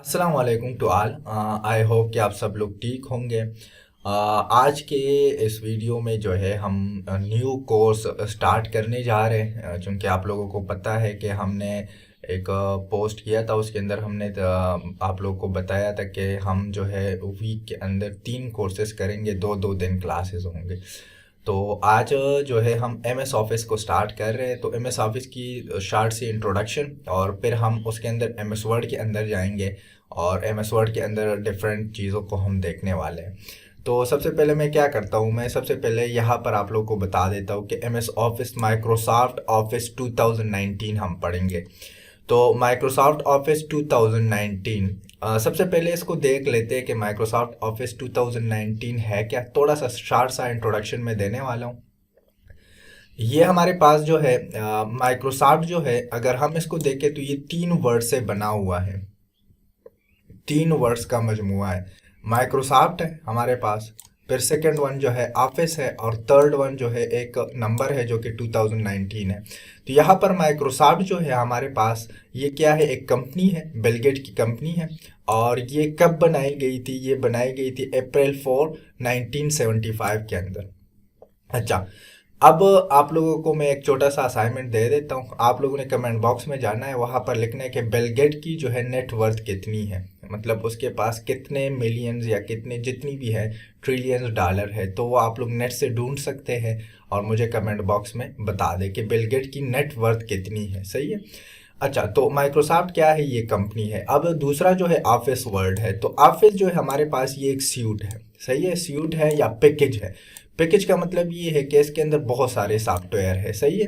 अस्सलाम वालेकुम to all. I hope कि आप सब लोग ठीक होंगे। आज के इस वीडियो में जो है हम न्यू कोर्स स्टार्ट करने जा रहे हैं, क्योंकि आप लोगों को पता है कि हमने एक पोस्ट किया था। उसके अंदर हमने आप लोगों को बताया था कि हम जो है वीक के अंदर 3 कोर्सेज करेंगे, 2-2 दिन क्लासेस होंगे। तो आज जो है हम एम एस ऑफिस को स्टार्ट कर रहे हैं। तो एम एस ऑफिस की शार्ट सी इंट्रोडक्शन, और फिर हम उसके अंदर एम एस वर्ड के अंदर जाएंगे और एम एस वर्ड के अंदर डिफरेंट चीज़ों को हम देखने वाले हैं। तो सबसे पहले मैं क्या करता हूँ, मैं सबसे पहले यहाँ पर आप लोगों को बता देता हूँ कि M S Office Microsoft Office 2019 हम पढ़ेंगे। तो माइक्रोसॉफ्ट ऑफिस 2019, सबसे पहले इसको देख लेते हैं कि माइक्रोसॉफ्ट ऑफिस 2019 है क्या। थोड़ा सा शार्ट सा इंट्रोडक्शन में देने वाला हूँ। ये हमारे पास जो है माइक्रोसॉफ्ट जो है, अगर हम इसको देखें तो ये 3 वर्ड से बना हुआ है। 3 वर्ड्स का मजमुआ है। माइक्रोसॉफ्ट है हमारे पास, फिर सेकंड वन जो है ऑफिस है, और थर्ड वन जो है एक नंबर है जो कि 2019 है। तो यहाँ पर माइक्रोसॉफ्ट जो है हमारे पास, ये क्या है, एक कंपनी है, बिल गेट की कंपनी है। और ये कब बनाई गई थी? ये बनाई गई थी अप्रैल 1975 के अंदर। अच्छा, अब आप लोगों को मैं एक छोटा सा असाइनमेंट दे देता हूँ। आप लोगों ने कमेंट बॉक्स में जाना है, वहाँ पर लिखना है कि बिल गेट की जो है नेटवर्थ कितनी है, मतलब उसके पास कितने मिलियंस या कितने जितनी भी है ट्रिलियंस डॉलर है। तो वो आप लोग नेट से ढूंढ सकते हैं और मुझे कमेंट बॉक्स में बता दें कि बिल गेट की नेटवर्थ कितनी है। सही है। अच्छा, तो माइक्रोसॉफ्ट क्या है? ये कंपनी है। अब दूसरा जो है ऑफिस वर्ड है। तो ऑफिस जो है हमारे पास ये एक सूट है। सही है, सूट है या पैकेज है। पैकेज का मतलब ये है कि इसके अंदर बहुत सारे सॉफ्टवेयर है। सही है।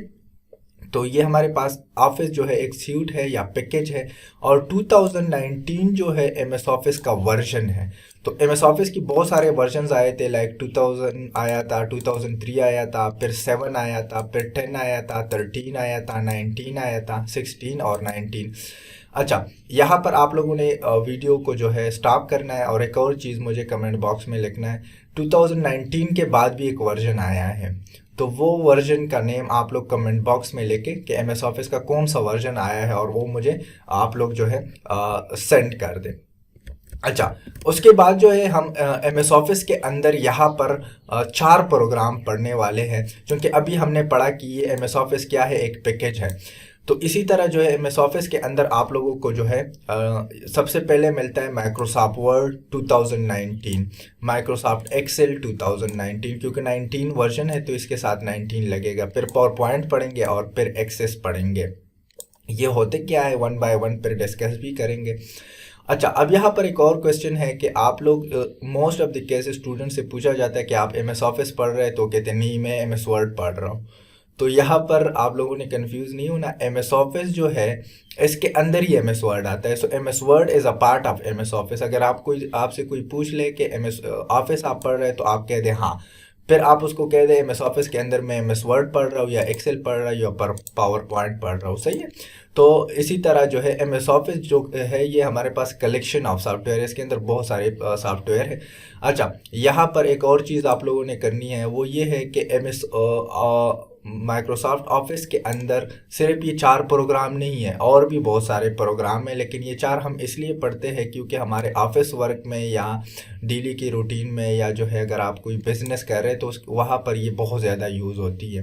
तो ये हमारे पास ऑफिस जो है एक सूट है या पैकेज है। और 2019 जो है एम एस ऑफिस का वर्जन है। तो एम एस ऑफिस की बहुत सारे वर्जन आए थे, लाइक 2000 आया था, 2003 आया था, फिर 7 आया था, फिर 10 आया था, 13 आया था, 19 आया था, 16 और 19। अच्छा, यहाँ पर आप लोगों ने वीडियो को जो है स्टॉप करना है, और एक और चीज़ मुझे कमेंट बॉक्स में लिखना है। 2019 के बाद भी एक वर्जन आया है, तो वो वर्जन का नेम आप लोग कमेंट बॉक्स में लेके कि एम एस ऑफिस का कौन सा वर्जन आया है, और वो मुझे आप लोग जो है सेंड कर दें। अच्छा, उसके बाद जो है हम एम एस ऑफिस के अंदर यहाँ पर 4 प्रोग्राम पढ़ने वाले हैं, क्योंकि अभी हमने पढ़ा कि ये एम एस ऑफिस क्या है, एक पैकेज है। तो इसी तरह जो है एम एस ऑफिस के अंदर आप लोगों को जो है सबसे पहले मिलता है माइक्रोसॉफ्ट वर्ड 2019, माइक्रोसॉफ्ट एक्सेल 2019, क्योंकि 19 वर्जन है तो इसके साथ 19 लगेगा। फिर पावर पॉइंट पढ़ेंगे और फिर एक्सेस पढ़ेंगे। ये होते क्या है, वन बाय वन फिर डिस्कस भी करेंगे। अच्छा, अब यहाँ पर एक और क्वेश्चन है कि आप लोग most of the case student से पूछा जाता है कि आप एम एस ऑफिस पढ़ रहे हैं, तो कहते हैं नहीं मैं एम एस वर्ड पढ़ रहा हूँ। तो यहाँ पर आप लोगों ने कंफ्यूज नहीं होना। एम एस ऑफिस जो है इसके अंदर ही एम एस वर्ड आता है। So M S word is a part of M S office. अगर आपसे कोई पूछ ले कि एम एस ऑफिस आप पढ़ रहे हैं, तो आप कह दें हाँ। फिर आप उसको कह दें एम एस ऑफिस के अंदर मैं एम एस वर्ड पढ़ रहा हूँ, या एक्सेल पढ़ रहा हूँ, या पावर पॉइंट पढ़ रहा हूँ। सही है। तो इसी तरह जो है एम एस ऑफिस जो है ये हमारे पास कलेक्शन ऑफ सॉफ्टवेयर है, इसके अंदर बहुत सारे सॉफ्टवेयर है। अच्छा, यहाँ पर एक और चीज़ आप लोगों ने करनी है, वो ये है कि एम एस माइक्रोसॉफ्ट ऑफिस के अंदर सिर्फ ये 4 प्रोग्राम नहीं है, और भी बहुत सारे प्रोग्राम हैं। लेकिन ये 4 हम इसलिए पढ़ते हैं क्योंकि हमारे ऑफिस वर्क में या डेली की रूटीन में, या जो है अगर आप कोई बिजनेस कर रहे हैं तो वहाँ पर ये बहुत ज़्यादा यूज़ होती है।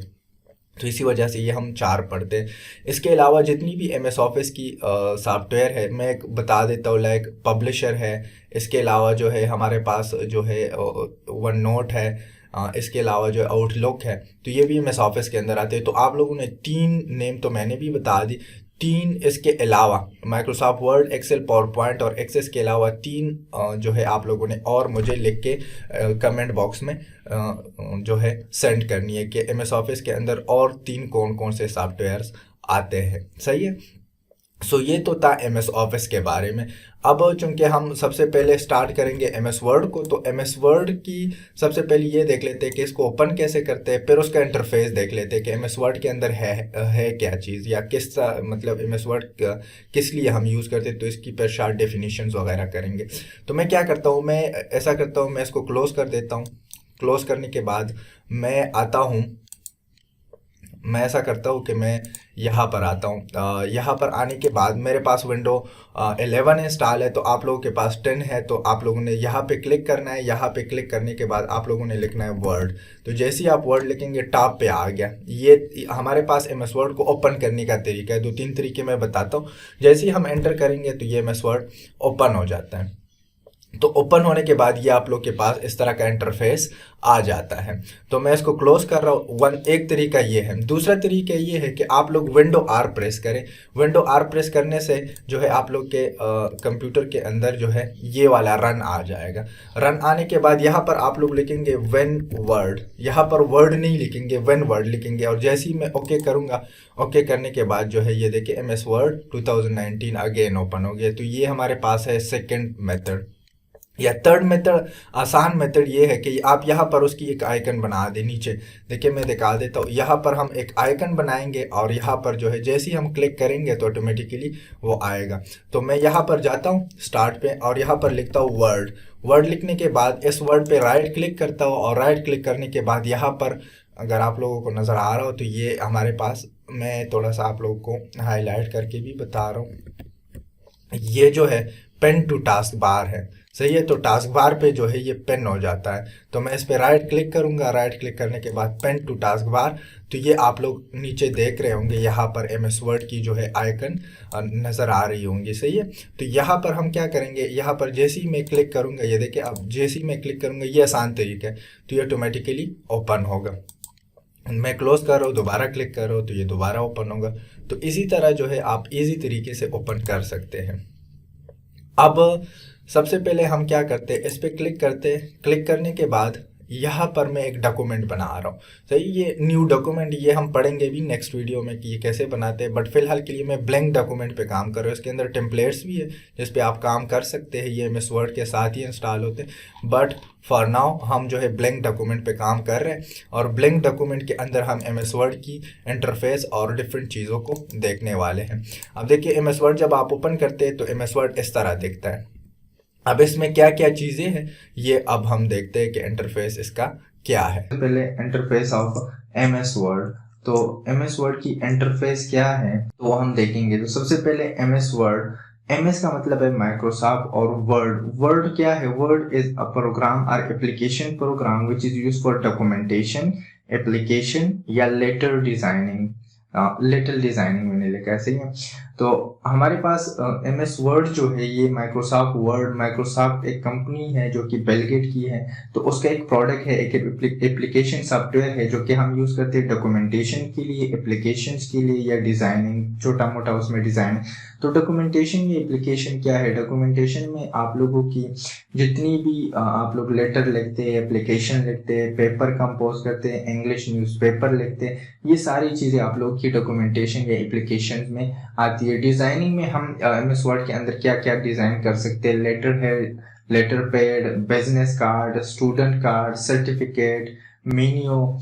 तो इसी वजह से ये हम 4 पढ़ते हैं। इसके अलावा जितनी भी एम एस ऑफिस की सॉफ्टवेयर है मैं एक बता देता हूँ, लाइक पब्लिशर है। इसके अलावा जो है हमारे पास जो है वन नोट है। इसके अलावा जो है आउटलुक है। तो ये भी एम एस ऑफिस के अंदर आते हैं। तो आप लोगों ने 3 नेम तो मैंने भी बता दी। 3 इसके अलावा Microsoft Word, Excel, PowerPoint और एक्सेस के अलावा 3 जो है आप लोगों ने और मुझे लिख के कमेंट बॉक्स में जो है सेंड करनी है कि एम एस ऑफिस के अंदर और 3 कौन कौन से सॉफ्टवेयर्स आते हैं। सही है। सो ये तो था एम एस ऑफिस के बारे में। अब चूंकि हम सबसे पहले स्टार्ट करेंगे एम एस वर्ड को, तो एम एस वर्ड की सबसे पहले ये देख लेते हैं कि इसको ओपन कैसे करते हैं। फिर उसका इंटरफेस देख लेते हैं कि एम एस वर्ड के अंदर है क्या चीज़, या किस मतलब एम एस वर्ड किस लिए हम यूज़ करते हैं। तो इसकी फिर शार्ट डेफिनेशन वगैरह करेंगे। तो मैं क्या करता हूँ, मैं ऐसा करता हूँ, मैं इसको क्लोज़ कर देता हूँ। क्लोज़ करने के बाद मैं आता हूँ मैं ऐसा करता हूँ कि मैं यहाँ पर आता हूँ। यहाँ पर आने के बाद मेरे पास विंडो 11 इंस्टॉल है, तो आप लोगों के पास 10 है, तो आप लोगों ने यहाँ पे क्लिक करना है। यहाँ पे क्लिक करने के बाद आप लोगों ने लिखना है वर्ड। तो जैसे ही आप वर्ड लिखेंगे टॉप पे आ गया। ये हमारे पास एमएस वर्ड को ओपन करने का तरीका है। 2-3 तरीके मैं बताता हूँ। जैसे ही हम एंटर करेंगे तो ये एमएस वर्ड ओपन हो जाता है। तो ओपन होने के बाद ये आप लोग के पास इस तरह का इंटरफेस आ जाता है। तो मैं इसको क्लोज कर रहा हूँ। एक तरीका ये है। दूसरा तरीका ये है कि आप लोग विंडो आर प्रेस करें। विंडो आर प्रेस करने से जो है आप लोग के कंप्यूटर के अंदर जो है ये वाला रन आ जाएगा। रन आने के बाद यहाँ पर आप लोग लिखेंगे व्हेन वर्ड। यहाँ पर वर्ड नहीं लिखेंगे, व्हेन वर्ड लिखेंगे। और जैसे ही मैं ओके करूँगा, ओके करने के बाद जो है ये देखिए एमएस वर्ड 2019 अगेन ओपन हो गया। तो ये हमारे पास है सेकेंड मेथड। या थर्ड मेथड, आसान मेथड ये है कि आप यहाँ पर उसकी एक आइकन बना दें। नीचे देखिए मैं दिखा देता हूँ। यहाँ पर हम एक आइकन बनाएंगे और यहाँ पर जो है जैसे ही हम क्लिक करेंगे तो ऑटोमेटिकली वो आएगा। तो मैं यहाँ पर जाता हूँ स्टार्ट पे और यहाँ पर लिखता हूँ वर्ड। वर्ड लिखने के बाद इस वर्ड पे राइट क्लिक करता हूँ और राइट क्लिक करने के बाद यहाँ पर अगर आप लोगों को नज़र आ रहा हो तो ये हमारे पास, मैं थोड़ा सा आप लोगों को हाईलाइट करके भी बता रहा हूँ। ये जो है पेन टू टास्क बार है, सही है। तो टास्क बार पे जो है ये पेन हो जाता है। तो मैं इस पे राइट क्लिक करूंगा। राइट क्लिक करने के बाद पेन टू टास्क बार, तो ये आप लोग नीचे देख रहे होंगे यहाँ पर एमएस वर्ड की जो है आइकन नज़र आ रही होंगी, सही है। तो यहाँ पर हम क्या करेंगे, यहाँ पर जैसे ही मैं क्लिक करूँगा, ये देखिए अब जैसे ही मैं क्लिक करूँगा, ये आसान तरीका है, तो ये ऑटोमेटिकली ओपन होगा। मैं क्लोज कर रहा हूँ, दोबारा क्लिक कर रहा हूँ तो ये दोबारा ओपन होगा। तो इसी तरह जो है आप इजी तरीके से ओपन कर सकते हैं। अब सबसे पहले हम क्या करते हैं, इस पर क्लिक करते हैं। क्लिक करने के बाद यहाँ पर मैं एक डॉक्यूमेंट बना रहा हूँ, सही। ये न्यू डॉक्यूमेंट, ये हम पढ़ेंगे भी नेक्स्ट वीडियो में कि ये कैसे बनाते हैं। बट फिलहाल के लिए मैं ब्लैंक डॉक्यूमेंट पे काम कर रहा हूँ। इसके अंदर टेम्पलेट्स भी है जिस पे आप काम कर सकते हैं। ये एमएस वर्ड के साथ ही इंस्टॉल होते हैं। बट फॉर नाउ हम जो है ब्लैंक डॉक्यूमेंट पे काम कर रहे हैं और ब्लैंक डॉक्यूमेंट के अंदर हम एमएस वर्ड की इंटरफेस और डिफरेंट चीज़ों को देखने वाले हैं। अब देखिए एमएस वर्ड जब आप ओपन करते हैं तो एमएस वर्ड इस तरह दिखता है। अब इसमें क्या क्या चीज़ें हैं ये अब हम देखते हैं कि इंटरफेस इसका क्या है। पहले इंटरफेस ऑफ एमएस वर्ड, तो एमएस वर्ड की इंटरफेस क्या है तो हम देखेंगे। तो सबसे पहले एमएस वर्ड, एमएस का मतलब है माइक्रोसॉफ्ट और वर्ड क्या है, वर्ड इज अ प्रोग्राम और application program which is use for documentation, application या लेटर डिजाइनिंग। लिटिल डिजाइनिंग मैंने लिखा है, सही है। तो हमारे पास एमएस वर्ड जो है ये माइक्रोसॉफ्ट वर्ड, माइक्रोसॉफ्ट एक कंपनी है जो कि बिल गेट की है। तो उसका एक प्रोडक्ट है, एक एप्लीकेशन सॉफ्टवेयर है जो कि हम यूज करते हैं डॉक्यूमेंटेशन के लिए, एप्लीकेशंस के लिए या डिजाइनिंग, छोटा मोटा उसमें डिजाइन। तो डॉक्यूमेंटेशन या एप्लीकेशन क्या है, डॉक्यूमेंटेशन में आप लोगों की जितनी भी आप लोग लेटर लिखते हैं, एप्लीकेशन लिखते हैं, पेपर कंपोज करते हैं, इंग्लिश न्यूज़पेपर लिखते हैं, ये सारी चीजें आप लोग की डॉक्यूमेंटेशन या एप्लीकेशन में आती है। डिजाइनिंग में हम एमएस वर्ड के अंदर क्या क्या डिजाइन कर सकते हैं, लेटर है, letter pad, business card, student card, certificate, menu,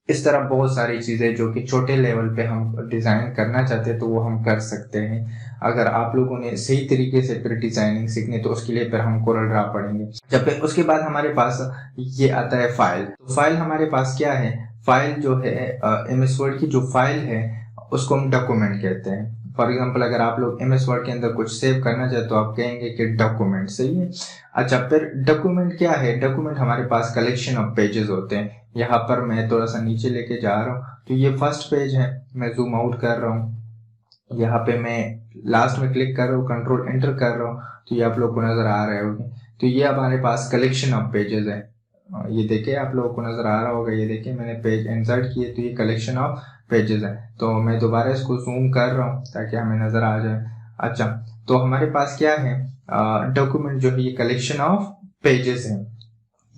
इस तरह बहुत सारी चीजें जो कि छोटे लेवल पे हम डिजाइन करना चाहते हैं तो वो हम कर सकते हैं। अगर आप लोगों ने सही तरीके से फिर डिजाइनिंग सीखनी तो उसके लिए फिर हम कोरल ड्रा पढ़ेंगे। जब फिर उसके बाद हमारे पास ये आता है फाइल। तो फाइल हमारे पास क्या है, फाइल जो है एमएस वर्ड की जो फाइल है उसको हम डॉक्यूमेंट कहते हैं। फॉर एग्जाम्पल अगर आप लोग एमएस वर्ड के अंदर कुछ सेव करना चाहे तो आप कहेंगे कि डॉक्यूमेंट, सही है। अच्छा, फिर डॉक्यूमेंट क्या है, डॉक्यूमेंट हमारे पास कलेक्शन ऑफ पेजेस होते हैं। यहाँ पर मैं थोड़ा सा नीचे लेके जा रहा हूँ तो ये फर्स्ट पेज है, मैं जूम आउट कर रहा हूँ। यहाँ पे मैं लास्ट में क्लिक कर रहा हूँ, कंट्रोल एंटर कर रहा हूँ तो ये आप लोग को नजर आ रहे होंगे। तो ये हमारे पास कलेक्शन ऑफ पेजेस है। ये देखिए आप लोगों को नजर आ रहा होगा, ये देखिए मैंने पेज इंसर्ट किए तो ये कलेक्शन ऑफ पेजेस है। तो मैं दोबारा इसको जूम कर रहा हूँ ताकि हमें नजर आ जाए। अच्छा, तो हमारे पास क्या है, डॉक्यूमेंट जो है ये कलेक्शन ऑफ पेजेस है।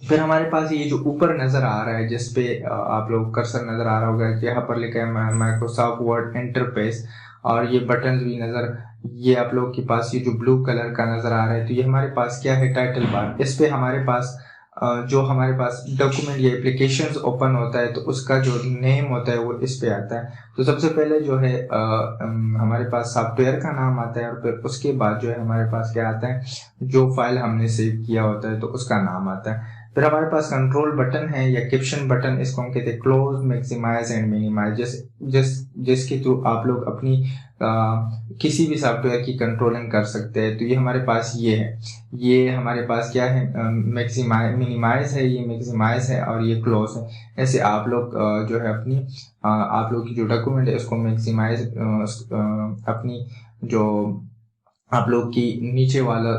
फिर हमारे पास ये जो ऊपर नजर आ रहा है जिसपे आप लोग कर्सर नजर आ रहा होगा, यहाँ पर लिखा है माइक्रोसॉफ्ट वर्ड इंटरफेस और ये बटन भी नजर, ये आप लोग के पास ये जो ब्लू कलर का नजर आ रहा है तो ये हमारे पास क्या है, टाइटल बार। इस पे हमारे पास जो हमारे पास डॉक्यूमेंट या एप्लीकेशंस ओपन होता है तो उसका जो नेम होता है वो इस पे आता है। तो सबसे पहले जो है हमारे पास सॉफ्टवेयर का नाम आता है और फिर उसके बाद जो है हमारे पास क्या आता है, जो फाइल हमने सेव किया होता है तो उसका नाम आता है। फिर हमारे पास कंट्रोल बटन है या कैप्शन बटन, इसको हम कहते हैं क्लोज, मैक्सिमाइज एंड मिनिमाइज, जिसके थ्रू आप लोग अपनी किसी भी सॉफ्टवेयर की कंट्रोलिंग कर सकते हैं। तो ये हमारे पास ये है, ये हमारे पास क्या है, मैक्सिमाइज, मिनिमाइज है, ये मैक्सिमाइज है और ये क्लोज है। ऐसे आप लोग जो है अपनी आप लोग की जो डॉक्यूमेंट है उसको मैक्सिमाइज, अपनी जो आप लोग की नीचे वाला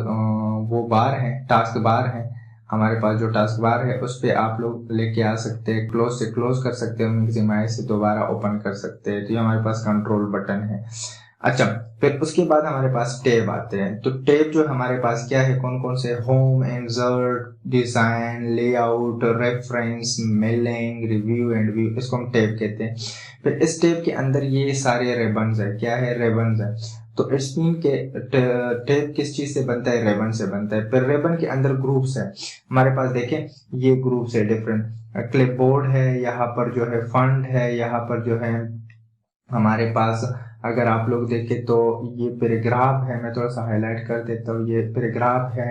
वो बार है, टास्क बार है, हमारे पास जो टास्क बार है उस पे आप लोग लेके आ सकते हैं, क्लोज से क्लोज कर सकते हैं, मैक्सिमाइज से दोबारा ओपन कर सकते हैं। तो ये हमारे पास कंट्रोल बटन है। अच्छा, फिर उसके बाद हमारे पास टैब आते हैं। तो टैब जो हमारे पास क्या है, कौन कौन से, home, insert, design, layout, reference, mailing, review and view, इसको हम टैब कहते हैं। फिर इस टैब के अंदर ये सारे रेबन्स है, क्या है, रेबन्स है। तो इट्स मीन के टैब किस चीज से बनता है, रेबन से बनता है। फिर रेबन के अंदर ग्रुप्स है हमारे पास, देखें ये ग्रुप्स है डिफरेंट, क्लिपबोर्ड है, यहाँ पर जो है फंड है, यहाँ पर जो है हमारे पास अगर आप लोग देखें तो ये पैराग्राफ है, मैं थोड़ा सा हाईलाइट कर देता हूँ, ये पैराग्राफ है,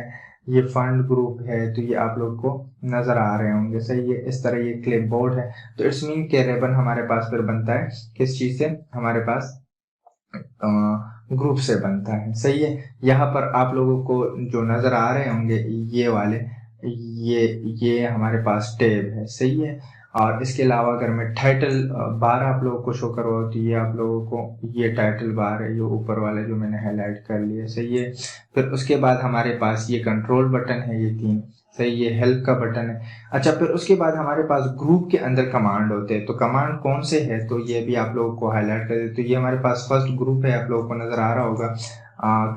ये फंड ग्रुप है। तो ये आप लोग को नजर आ रहे होंगे सही है, इस तरह ये क्लिपबोर्ड है। तो इट्स मीन के रेबन हमारे पास फिर बनता है किस चीज से, हमारे पास ग्रुप से बनता है, सही है। यहाँ पर आप लोगों को जो नजर आ रहे होंगे ये वाले, ये हमारे पास टैब है, सही है। और इसके अलावा अगर मैं टाइटल बार आप लोगों को शो करवाऊँ तो ये आप लोगों को ये टाइटल बार है, ये ऊपर वाले जो मैंने हाईलाइट कर लिए, सही है। फिर उसके बाद हमारे पास ये कंट्रोल बटन है, ये 3, सही, ये हेल्प का बटन है। अच्छा, फिर उसके बाद हमारे पास ग्रुप के अंदर कमांड होते हैं। तो कमांड कौन से है, तो ये भी आप लोगों को हाईलाइट कर दे। तो ये हमारे पास फर्स्ट ग्रुप है, आप लोगों को नजर आ रहा होगा,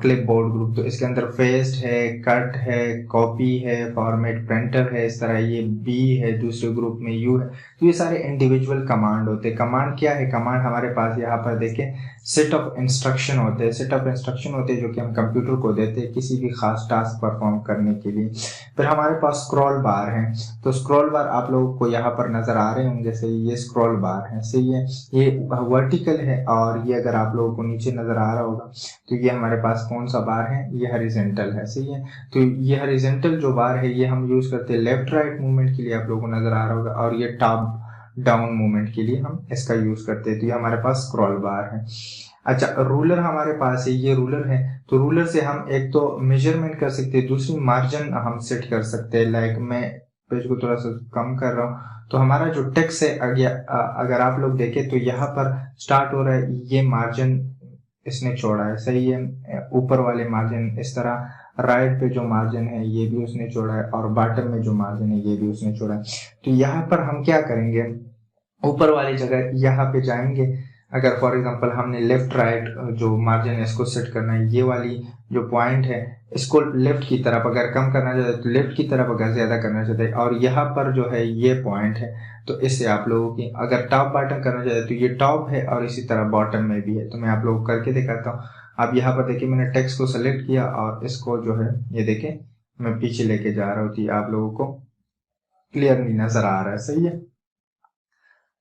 क्लिपबोर्ड ग्रुप। तो इसके अंदर पेस्ट है, कट है, कॉपी है, फॉर्मेट, प्रिंटर है, इस तरह ये बी है, दूसरे ग्रुप में यू है। तो ये सारे इंडिविजुअल कमांड होते हैं। कमांड क्या है, कमांड हमारे पास यहाँ पर देखें सेट ऑफ इंस्ट्रक्शन होते हैं, सेट ऑफ इंस्ट्रक्शन होते हैं जो कि हम कंप्यूटर को देते हैं किसी भी खास टास्क परफॉर्म करने के लिए। फिर हमारे पास स्क्रॉल बार है। तो स्क्रॉल बार आप लोगों को यहाँ पर नजर आ रहे होंगे, सही, ये स्क्रॉल बार है, सही है। ये वर्टिकल है और ये अगर आप लोगों को नीचे नजर आ रहा होगा तो ये हमारे पास कौन सा बार है, ये हॉरिजॉन्टल है, सही है। तो ये हॉरिजॉन्टल जो बार है ये हम यूज करते हैं लेफ्ट राइट मूवमेंट के लिए, आप लोगों को नजर आ रहा होगा, और ये टॉप डाउन मूवमेंट के लिए हम इसका यूज करते हैं। तो ये हमारे पास स्क्रॉल बार है। अच्छा, रूलर हमारे पास है, ये रूलर है। तो रूलर से हम एक तो मेजरमेंट कर सकते हैं, दूसरी मार्जिन हम सेट कर सकते हैं। लाइक मैं पेज को थोड़ा सा कम कर रहा हूँ तो हमारा जो टेक्स्ट है अगर आप लोग देखें तो यहाँ पर स्टार्ट हो रहा है, ये मार्जिन इसने छोड़ा है, सही है। ऊपर वाले मार्जिन इस तरह, राइट पे जो मार्जिन है ये भी उसने छोड़ा है, और बॉटम में जो मार्जिन है ये भी उसने छोड़ा है। तो यहाँ पर हम क्या करेंगे, ऊपर वाली जगह यहाँ पे जाएंगे। अगर फॉर एग्जांपल हमने लेफ्ट राइट जो मार्जिन है इसको सेट करना है, ये वाली जो पॉइंट है इसको लेफ्ट की तरफ अगर कम करना चाहते हैं तो लेफ्ट की तरफ, अगर ज्यादा करना चाहते हैं, और यहाँ पर जो है ये पॉइंट है तो इससे आप लोगों की अगर टॉप बॉटम करना चाहते हैं तो ये टॉप है और इसी तरह बॉटम में भी है। तो मैं आप लोगों को करके दिखाता हूँ। अब यहाँ पर देखिए मैंने टेक्स्ट को सेलेक्ट किया और इसको जो है ये देखें मैं पीछे लेके जा रहा हूँ, आप लोगों को क्लियरली नजर आ रहा है, सही है।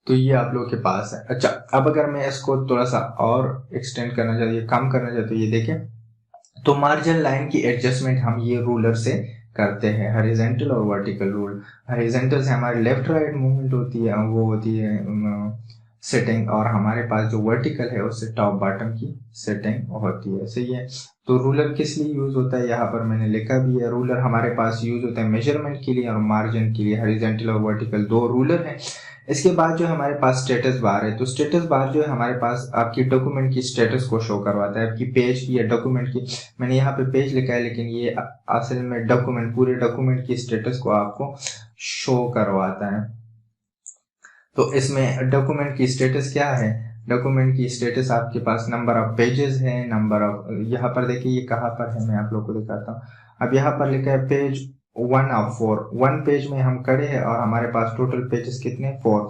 तो ये आप लोगों के पास है। अच्छा, अब अगर मैं इसको थोड़ा सा और एक्सटेंड करना चाहती हूँ, कम करना चाहती हूँ, ये देखें तो मार्जिन लाइन की एडजस्टमेंट हम ये रूलर से करते हैं, हॉरिजॉन्टल और वर्टिकल रूल। हॉरिजॉन्टल से हमारी लेफ्ट राइट मूवमेंट होती है, वो होती है सेटिंग, और हमारे पास जो वर्टिकल है उससे टॉप बॉटम की सेटिंग होती है, सही है। तो रूलर किस लिए यूज होता है, यहाँ पर मैंने लिखा भी है। रूलर हमारे पास यूज होता है मेजरमेंट के लिए और मार्जिन के लिए, हॉरिजॉन्टल और वर्टिकल 2 रूलर हैं। इसके बाद जो हमारे पास स्टेटस बार है। तो स्टेटस बार जो है हमारे पास आपकी डॉक्यूमेंट की स्टेटस को शो करवाता है, आपकी पेज की या डॉक्यूमेंट की। मैंने यहाँ पे पेज लिखा है लेकिन ये असल में डॉक्यूमेंट, पूरे डॉक्यूमेंट की स्टेटस को आपको शो करवाता है। तो इसमें डॉक्यूमेंट की स्टेटस क्या है, डॉक्यूमेंट की स्टेटस आपके पास नंबर ऑफ पेजेस है, नंबर ऑफ, यहाँ पर देखिए ये कहाँ पर है, मैं आप लोग को दिखाता हूँ। अब यहाँ पर लिखा है पेज 1 of 4, 1 पेज में हम खड़े हैं और हमारे पास टोटल पेजेस कितने, 4।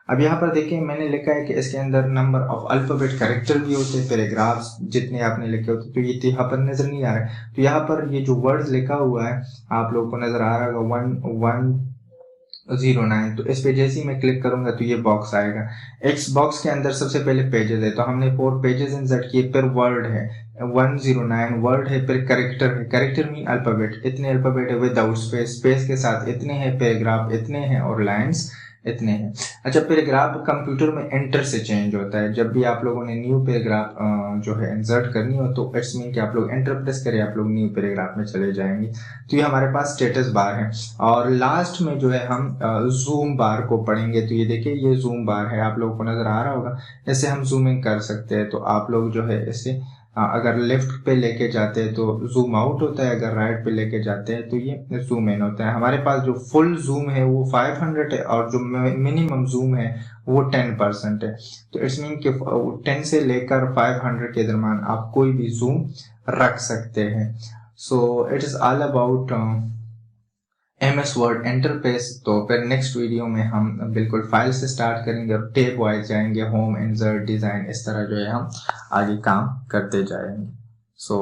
अब यहाँ पर देखिए मैंने लिखा है कि इसके अंदर नंबर ऑफ अल्फाबेट कैरेक्टर भी होते हैं, पैराग्राफ्स जितने आपने लिखे होते, तो ये तो यहाँ पर नजर नहीं आ रहा है। तो यहाँ पर ये जो वर्ड्स लिखा हुआ है आप लोगों को नजर आ रहा होगा, 1 09। तो इस पे जैसे ही मैं क्लिक करूंगा तो ये बॉक्स आएगा। एक्स बॉक्स के अंदर सबसे पहले पेजेस है, तो हमने 4 पेजेस इंसर्ट किए। फिर वर्ड है 109, वर्ड है। फिर करेक्टर है, करेक्टर मीन अल्फाबेट, इतने अल्फाबेट है विदाउट स्पेस, स्पेस के साथ इतने हैं। पैराग्राफ इतने हैं और लाइंस इतने हैं। अच्छा, पैराग्राफ कंप्यूटर में एंटर से चेंज होता है। जब भी आप लोगों ने न्यू पैराग्राफ जो है इंसर्ट करनी हो तो इट्स मीन कि आप लोग एंटर प्रेस करें, आप लोग न्यू पैराग्राफ में चले जाएंगे। तो ये हमारे पास स्टेटस बार है। और लास्ट में जो है हम जूम बार को पढ़ेंगे। तो ये देखिए, ये जूम बार है, आप लोगों को नजर आ रहा होगा। ऐसे हम जूमिंग कर सकते हैं। तो आप लोग जो है इसे अगर लेफ्ट पे लेके जाते हैं तो जूम आउट होता है, अगर राइट पे लेके जाते हैं तो ये जूम इन होता है। हमारे पास जो फुल जूम है वो 500 है और जो मिनिमम जूम है वो 10% है। तो इट्स मीन कि 10 से लेकर 500 के दरम्यान आप कोई भी जूम रख सकते हैं। So it is all about MS word interface. तो फिर नेक्स्ट वीडियो में हम बिल्कुल फाइल से स्टार्ट करेंगे और टेब वाइज जाएंगे, होम, इंसर्ट, डिजाइन, इस तरह जो है हम आगे काम करते जाएंगे। सो